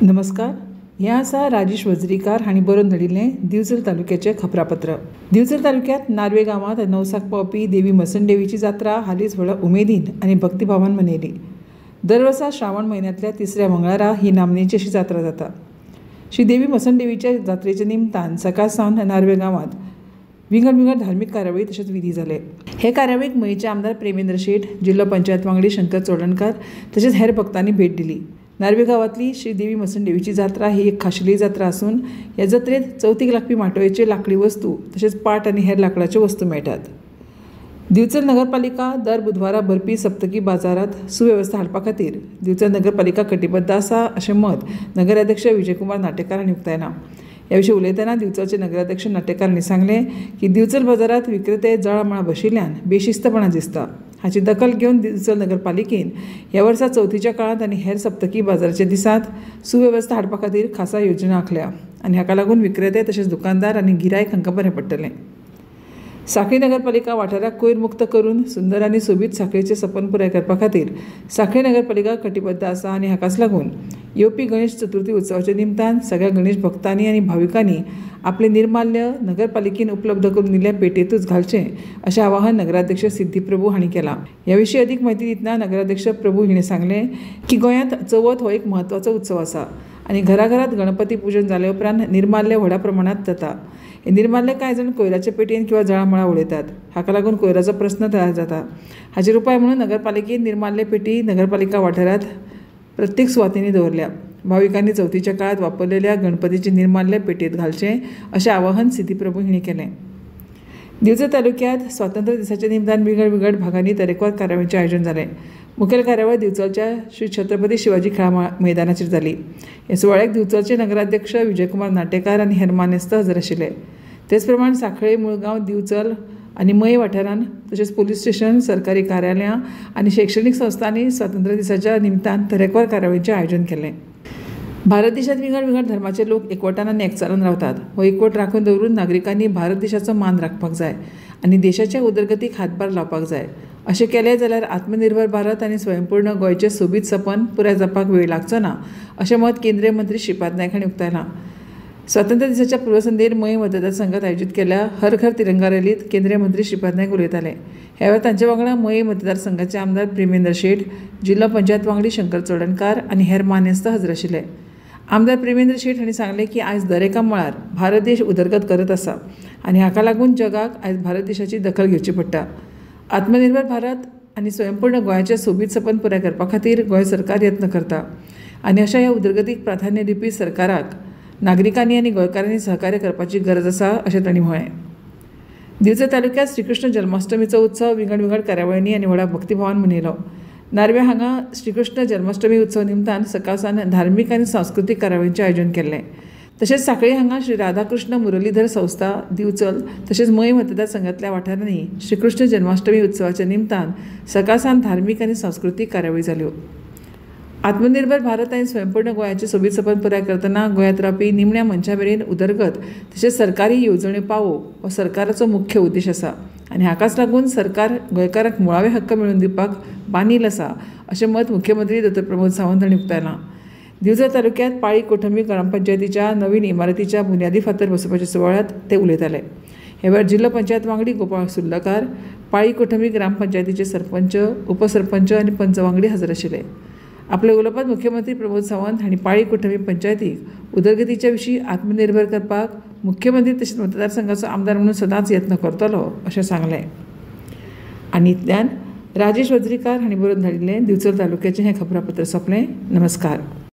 नमस्कार. ह्या आसा राजेश वजरीकार हांणी बरोवन धाडिल्लें दिवचल तालुक्याचें खबरापत्र. दिवचल तालुक्यांत नार्वे गांवांत नवसाक पावपी देवी मसणदेवीची जात्रा हालींच व्हड उमेदीन आनी भक्तिभावान मनयली. दर वर्सा श्रावण म्हयन्यांतल्या तिसऱ्या मंगळारा ही नामनेची अशी जात्रा जाता. श्री देवी मसणदेवीच्या जात्रेच्या निमतान सकाळ सावन नार्वे गांवांत विंगड धार्मीक कार्यावळी तशेंच विधी जाले. हे कार्यावळीक मयेचे आमदार प्रेमेंद्र शेट, जिल्लो पंचायत वांगडी शंकर चोडणकार तशेंच हेर भक्तांनी भेट दिली. नार्वे गांवांतली श्री देवी मसणदेवीची जात्रा ही एक खाशेली जात्रा असून ह्या जात्रेत चवथीक लागपी माटोळेचे लाकडी वस्तू तशेंच पाट आनी हेर लाकडाच्यो वस्तू मेळटात. दिवचल नगरपालिका दर बुधवारा भरपी सप्तकी बाजारात सुवेवस्था हाडपा खातीर दिवचल नगरपालिका कटिबद्ध आसा अशें मत नगराध्यक्ष विजयकुमार नाटेकार हांणी उक्तायलां. ह्या विशीं उलयतना दिवचलचे नगराध्यक्ष नाटेकार हांणी सांगलें की दिवचल बाजारात विक्रेते जळामळा बशिल्ल्यान बेशिस्तपणा दिसता. हाची दखल घेवन दिवचल नगरपालिकेन ह्या वर्सा चवथीच्या काळांत आनी हेर सप्तकी बाजाराच्या दिसांत सुवेवस्था हाडपा खातीर खासा योजना आंखल्या आनी हाका लागून विक्रेते तशेंच दुकानदार आनी गिरायक हांकां बरें पडटलें. सांखळी नगरपालिका वाठाराक कोयर मुक्त करून सुंदर आनी सोबीत सांखळेचें सपन पुराय करपा खातीर सांखळी नगरपालिका कटिबद्ध आसा आनी हाकाच लागून येवपी गणेश चतुर्थी उत्सवाच्या निमतान सगळ्या गणेश भक्तांनी आनी भाविकांनी आपले निर्माल्य नगरपालिकेन उपलब्ध करून दिल्ल्या पेटयेंतूच घालचें अशें आवाहन नगराध्यक्ष सिद्धी प्रभू हांणी केलां. ह्या विशीं अदीक म्हायती दितना नगराध्यक्ष प्रभू हिणें सांगलें की गोंयांत चवथ हो एक म्हत्वाचो उत्सव आसा आनी घराघरांत गणपती पुजन जाले उपरांत निर्माल्य व्हड्या प्रमाणांत जाता. हे निर्माल्य कांय जाण कोयराचे पेटयेन किंवा जळामळा उडयतात. हाका लागून कोयराचो प्रस्न तयार जाता. हाचेर उपाय म्हणून नगरपालिकेन निर्माल्य पेटी नगरपालिका वाठारांत प्रत्येक सुवातींनी दवरल्या. भाविकांनी चवथीच्या काळात वापरलेल्या गणपतीचे निर्माल्य पेटयेंत घालचें अशें आवाहन सिद्धी प्रभू हिणें केलें. दिवचल तालुक्यांत स्वातंत्र्य दिसाच्या निमतान विंगड भागांनी तरेकवार कार्यावळींचें आयोजन जालें. मुखेल कार्यावळ दिवचलच्या श्री छत्रपती शिवाजी खेळा मैदानाचेर जाली. हे सुवाळ्याक दिवचलचे नगराध्यक्ष विजयकुमार नाटेकार आनी हेर मानेस्त हजर आशिल्ले. तेच प्रमाण सांखळे, मुळगांव, दिवचल आनी मय वाठारांत तशेंच पोलीस स्टेशन, सरकारी कार्यालयां आनी शैक्षणीक संस्थांनी स्वातंत्र्य दिसाच्या निमतान तरेकवार कार्यावळींचें आयोजन केलें. भारत देशांत विंगड धर्माचे लोक एकवटान आनी एकचारान रावतात. हो एकवट राखून दवरून नागरिकांनी भारत देशाचो मान राखपाक जाय आनी देशाच्या उदरगतीक हातभार लावपाक जाय. अशें केलें जाल्यार आत्मनिर्भर भारत आनी स्वयंपूर्ण गोंयचें सोबीत सपन पुराय जावपाक वेळ लागचो ना अशें मत केंद्रीय मंत्री श्रीपाद नायक हांणी उक्तायलां. स्वातंत्र्य दिसाच्या पूर्वसंध्येर मय मतदारसंघात आयोजीत केल्ल्या हर घर तिरंगा रॅलीत केंद्रीय मंत्री श्रीपाद नायक उलयताले. ह्या वेळार तांचे वांगडा मय मतदारसंघाचे आमदार प्रेमेंद्र शेट, जिल्लो पंचायत वांगडी शंकर चोडणकार आनी हेर मानेस्त हजर आशिल्ले. आमदार प्रेमेंद्र शेट हांणी सांगलें की आयज दरेका मळार भारत देश उदरगत करत आसा आनी हाका लागून जगाक आयज भारत देशाची दखल घेवची पडटा. आत्मनिर्भर भारत आनी स्वयंपूर्ण गोंयाचें सोबीत सपन पुराय करपा खातीर गोंय सरकार यत्न करता आनी अशा ह्या उदरगतीक प्राधान्य दिवपी सरकाराक नागरिकांनी आनी गोंयकारांनी सहकार्य करपाची गरज आसा अशें तांणी म्हळें. दिवचल तालुक्यांत श्रीकृष्ण जन्माष्टमीचो उत्सव विंगड कार्यावळींनी आनी व्हडा भक्तिभावान मनयलो. नार्वे हांगा श्रीकृष्ण जन्माष्टमी उत्सव निमतान सकाळ सावन धार्मीक आनी सांस्कृतीक कार्यावळींचें आयोजन केल्लें. तशेंच सांखळी हांगा श्री राधाकृष्ण मुरलीधर संस्था, दिवचल तशेंच मय मतदारसंघांतल्या वाठारांनी श्रीकृष्ण जन्माष्टमी उत्सवाच्या निमतान सकाळ सावन धार्मीक आनी सांस्कृतीक कार्यावळी जाल्यो. आत्मनिर्भर भारत आनी स्वयंपूर्ण गोंयाचें सोबीत सपन पुराय करतना गोंयांत रावपी निमण्या मनशा मेरेन उदरगत तशेंच सरकारी येवजण्यो पावोवप हो सरकाराचो मुख्य उद्देश आसा आनी हाकाच लागून सरकार गोंयकारांक मुळावे हक्क मेळोवन दिवपाक बांदील आसा अशें मत मुख्यमंत्री डॉ प्रमोद सावंत हांणी उक्तायलां. दिवचल तालुक्यांत पाळी कोठंबी ग्रामपंचायतीच्या नवीन इमारतीच्या बुन्यादी फातर बसोवपाच्या सुवाळ्यात ते उलयताले. हे वेळार जिल्लो पंचायत वांगडी गोपाळ सुर्लकार, पाळी कोठंबी ग्रामपंचायतीचे सरपंच, उपसरपंच आनी पंच वांगडी हजर आशिल्ले. आपल्या उलोवपांत मुख्यमंत्री प्रमोद सावंत हांणी पाळी कोठंबी पंचायतीक उदरगतीच्या विशीं आत्मनिर्भर करपाक मुख्यमंत्री तशेंच मतदारसंघाचो आमदार म्हणून सदांच यत्न करतलो अशें सांगलें. आनी इतल्यान राजेश वजरीकार हांणी बरोवन धाडिल्लें दिवचल तालुक्याचें हें खबरापत्र सोंपलें. नमस्कार.